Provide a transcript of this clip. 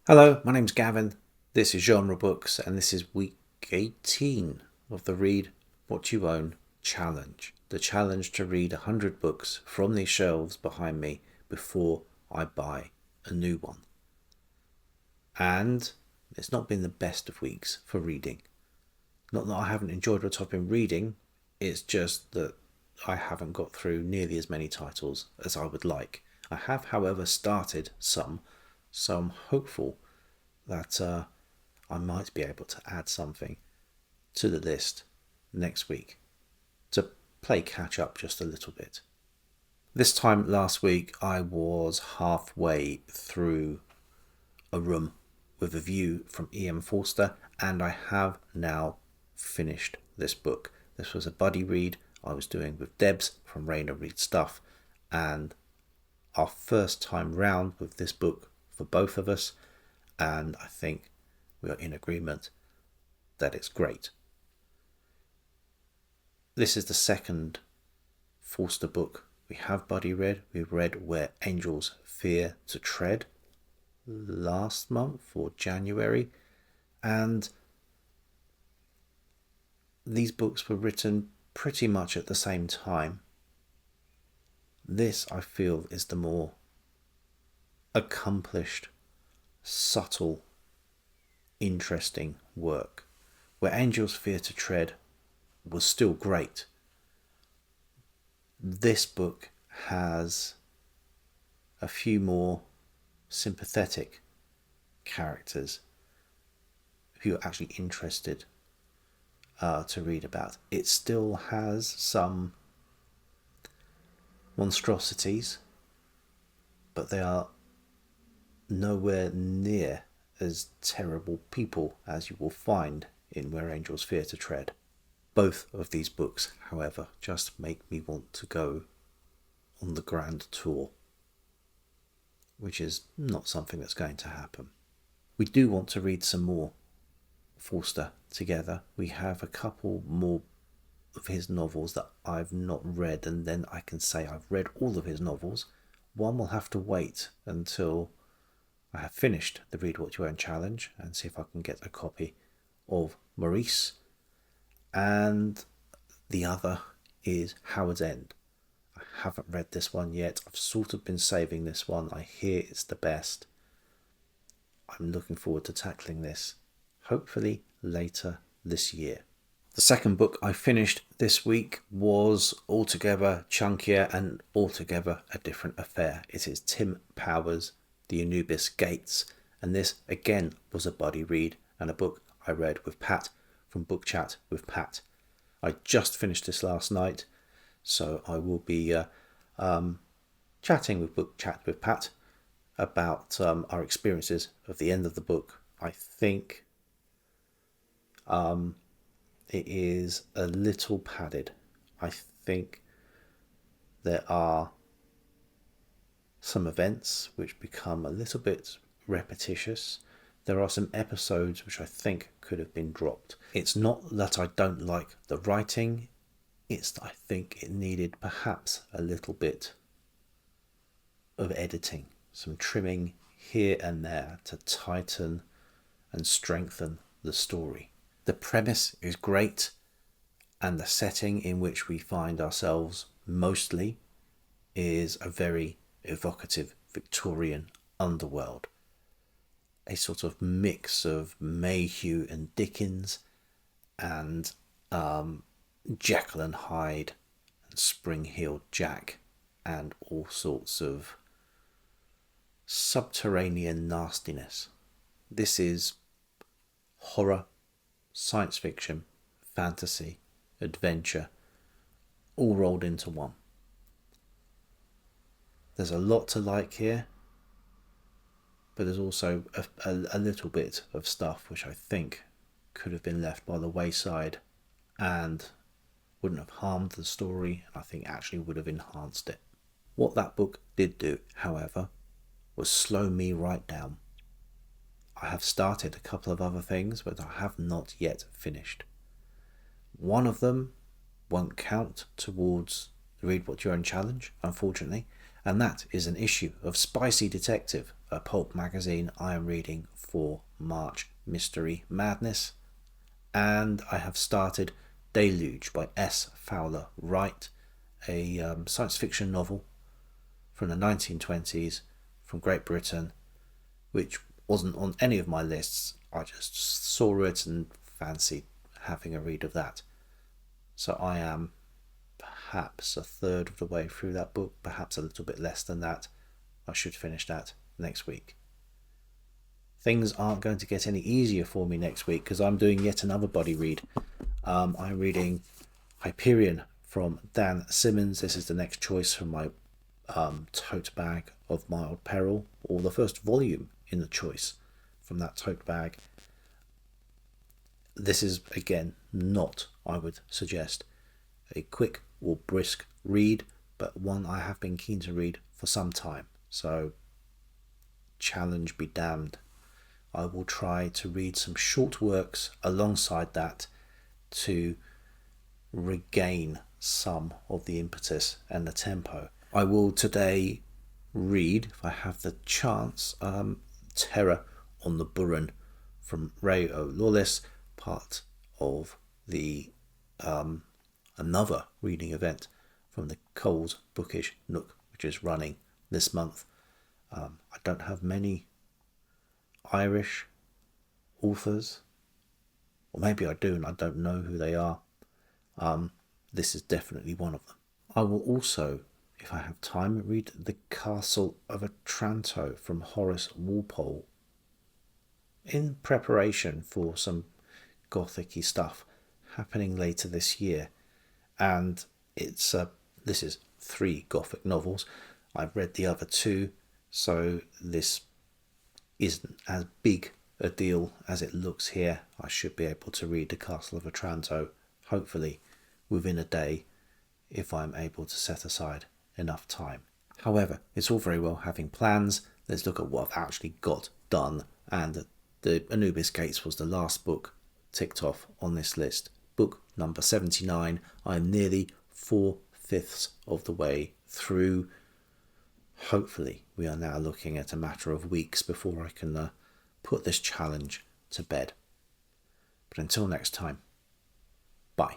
Hello, my name's Gavin. This is Genre Books, and this is week 18 of the Read What You Own challenge. The challenge to read 100 books from these shelves behind me before I buy a new one. And it's not been the best of weeks for reading. Not that I haven't enjoyed what I've been reading, it's just that I haven't got through nearly as many titles as I would like. I have, however, started some, so I'm hopeful that I might be able to add something to the list next week to play catch up just a little bit. This time last week I was halfway through A Room with a View from E.M. Forster, and I have now finished this book. This was a buddy read I was doing with Debs from Raina Read Stuff, and our first time round with this book for both of us, and I think we are in agreement that it's great. This is the second Forster book we have buddy read. We read Where Angels Fear to Tread last month or January, and these books were written pretty much at the same time. This, I feel, is the more accomplished, subtle, interesting work. Where Angels Fear to Tread was still great. This book has a few more sympathetic characters who are actually interested to read about. It still has some monstrosities, but they are nowhere near as terrible people as you will find in Where Angels Fear to Tread. Both of these books, however, just make me want to go on the grand tour, which is not something that's going to happen. We do want to read some more Forster together. We have a couple more of his novels that I've not read, and then I can say I've read all of his novels. One will have to wait until I have finished the Read What You Own challenge and see if I can get a copy of Maurice. And the other is Howard's End. I haven't read this one yet. I've sort of been saving this one. I hear it's the best. I'm looking forward to tackling this, hopefully later this year. The second book I finished this week was altogether chunkier and altogether a different affair. It is Tim Powers' The Anubis Gates, and this again was a buddy read and a book I read with Pat from Book Chat with Pat. I just finished this last night, so I will be chatting with Book Chat with Pat about our experiences of the end of the book. I think it is a little padded. I think there are some events which become a little bit repetitious. There are some episodes which I think could have been dropped. It's not that I don't like the writing, it's that I think it needed perhaps a little bit of editing, some trimming here and there to tighten and strengthen the story. The premise is great, and the setting in which we find ourselves mostly is a very evocative Victorian underworld. A sort of mix of Mayhew and Dickens and Jekyll and Hyde and Spring-Heeled Jack and all sorts of subterranean nastiness. This is horror, science fiction, fantasy, adventure, all rolled into one. There's a lot to like here, but there's also a little bit of stuff which I think could have been left by the wayside and wouldn't have harmed the story, and I think actually would have enhanced it. What that book did do, however, was slow me right down. I have started a couple of other things, but I have not yet finished. One of them won't count towards the Read What You Own challenge, unfortunately, and that is an issue of Spicy Detective a pulp magazine, I am reading for March Mystery Madness, and I have started Deluge by S. Fowler Wright, a science fiction novel from the 1920s from Great Britain, which wasn't on any of my lists. I just saw it and fancied having a read of that. So I am perhaps a third of the way through that book, perhaps a little bit less than that. I should finish that next week. Things aren't going to get any easier for me next week because I'm doing yet another body read. I'm reading Hyperion from Dan Simmons. This is the next choice from my tote bag of Mild Peril, or the first volume in the choice from that tote bag. This is, again, not, I would suggest, a quick or brisk read, but one I have been keen to read for some time. So, challenge be damned. I will try to read some short works alongside that to regain some of the impetus and the tempo. I will today read, if I have the chance, Terror on the Burren from Ray O'Lawless, part of the another reading event from the Coles Bookish Nook, which is running this month. I don't have many Irish authors, or maybe I do and I don't know who they are. This is definitely one of them. I will also, if I have time, read The Castle of Otranto from Horace Walpole in preparation for some gothic-y stuff happening later this year. And it's this is 3 gothic novels. I've read the other 2, so this isn't as big a deal as it looks here. I should be able to read The Castle of Otranto, hopefully within a day, if I'm able to set aside enough time. However, it's all very well having plans. Let's look at what I've actually got done, and the Anubis Gates was the last book ticked off on this list. Book number 79. I'm nearly 4/5 of the way through. Hopefully we are now looking at a matter of weeks before I can put this challenge to bed. But until next time, bye.